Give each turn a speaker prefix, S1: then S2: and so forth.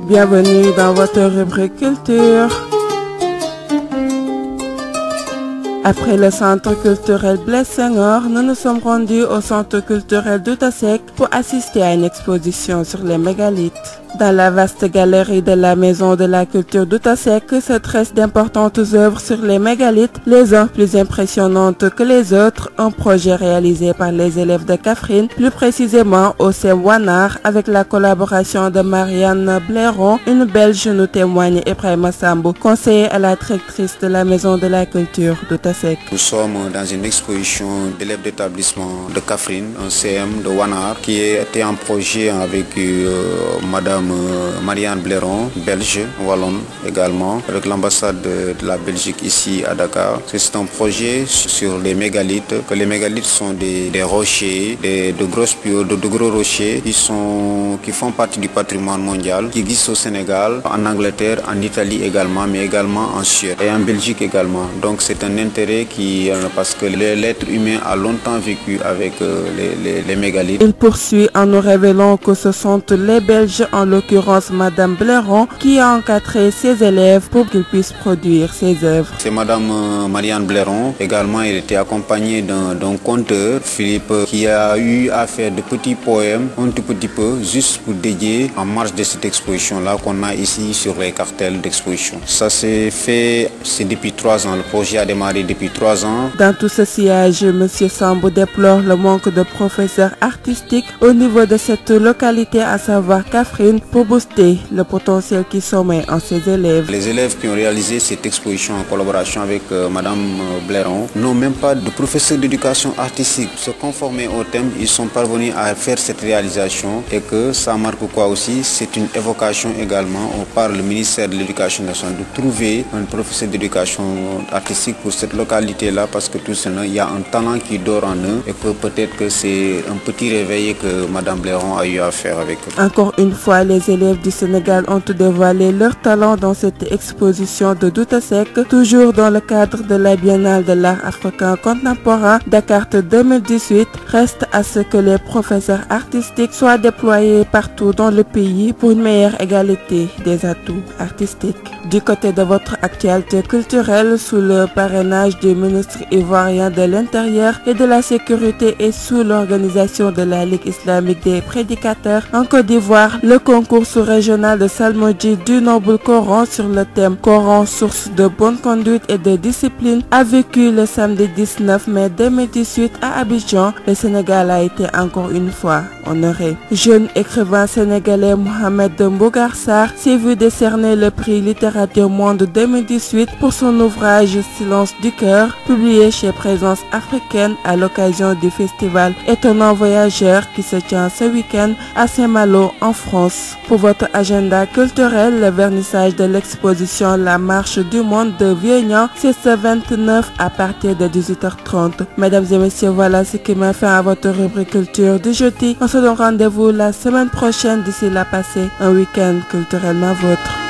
S1: Bienvenue dans votre rubrique culture. Après le centre culturel Blaise Senghor, nous nous sommes rendus au centre culturel Douta Seck pour assister à une exposition sur les mégalithes. Dans la vaste galerie de la Maison de la Culture Douta Seck se tressent d'importantes œuvres sur les mégalithes, les uns plus impressionnantes que les autres, un projet réalisé par les élèves de Kaffrine, plus précisément au CEM Wanar, avec la collaboration de Marianne Blairon, une Belge, nous témoigne Ibrahima Sambou, conseiller à la directrice de la Maison de la Culture Douta Seck.
S2: Nous sommes dans une exposition d'élèves d'établissement de Kaffrine, un CM de Wanar, qui était en projet avec Madame Marianne Blairon, belge, wallonne également, avec l'ambassade de la Belgique ici à Dakar. C'est un projet sur les mégalithes, que les mégalithes sont des rochers, de gros rochers qui font partie du patrimoine mondial, qui existent au Sénégal, en Angleterre, en Italie également, mais également en Suède et en Belgique également. Donc c'est un intérêt parce que l'être humain a longtemps vécu avec les mégalithes.
S1: Il poursuit en nous révélant que ce sont les Belges, en l'occurrence Madame Blairon, qui a encadré ses élèves pour qu'ils puissent produire ses œuvres.
S2: C'est Madame Marianne Blairon. Également, elle était accompagnée d'un conteur, Philippe, qui a eu à faire de petits poèmes, un tout petit peu, juste pour dédier en marge de cette exposition-là qu'on a ici sur les cartels d'exposition. Ça s'est fait, c'est depuis 3 ans. Le projet a démarré depuis 3 ans.
S1: Dans tout ce sillage, M. Sambou déplore le manque de professeurs artistiques au niveau de cette localité, à savoir Kaffrine, pour booster le potentiel qui sommeille en ses élèves.
S2: Les élèves qui ont réalisé cette exposition en collaboration avec Madame Blairon n'ont même pas de professeur d'éducation artistique. Se conformer au thème, ils sont parvenus à faire cette réalisation et que ça marque quoi aussi? C'est une évocation également par le ministère de l'Éducation nationale de trouver un professeur d'éducation artistique pour cette localité-là, parce que tout simplement il y a un talent qui dort en eux et que peut-être que c'est un petit réveil que Madame Blairon a eu à faire avec eux.
S1: Encore une fois, les élèves du Sénégal ont dévoilé leur talent dans cette exposition de Douta Seck, toujours dans le cadre de la Biennale de l'art africain contemporain Dakar 2018. Reste à ce que les professeurs artistiques soient déployés partout dans le pays pour une meilleure égalité des atouts artistiques. Du côté de votre actualité culturelle, sous le parrainage du ministre ivoirien de l'Intérieur et de la Sécurité et sous l'organisation de la Ligue islamique des prédicateurs en Côte d'Ivoire, le concours sous-régional de Salmodji du Noble Coran sur le thème Coran, source de bonne conduite et de discipline a vécu le samedi 19 mai 2018 à Abidjan. Le Sénégal a été encore une fois honoré. Jeune écrivain sénégalais Mohamed Mbougar Sarr s'est vu décerner le prix Littérature Monde 2018 pour son ouvrage Silence du cœur, publié chez Présence africaine à l'occasion du festival Étonnant Voyageur qui se tient ce week-end à Saint-Malo en France. Pour votre agenda culturel, le vernissage de l'exposition La Marche du Monde de Vieux-Niang, c'est ce 29 à partir de 18h30. Mesdames et messieurs, voilà ce qui m'a fait à votre rubrique culture du jeudi. On se donne rendez-vous la semaine prochaine. D'ici là, passez un week-end culturellement vôtre.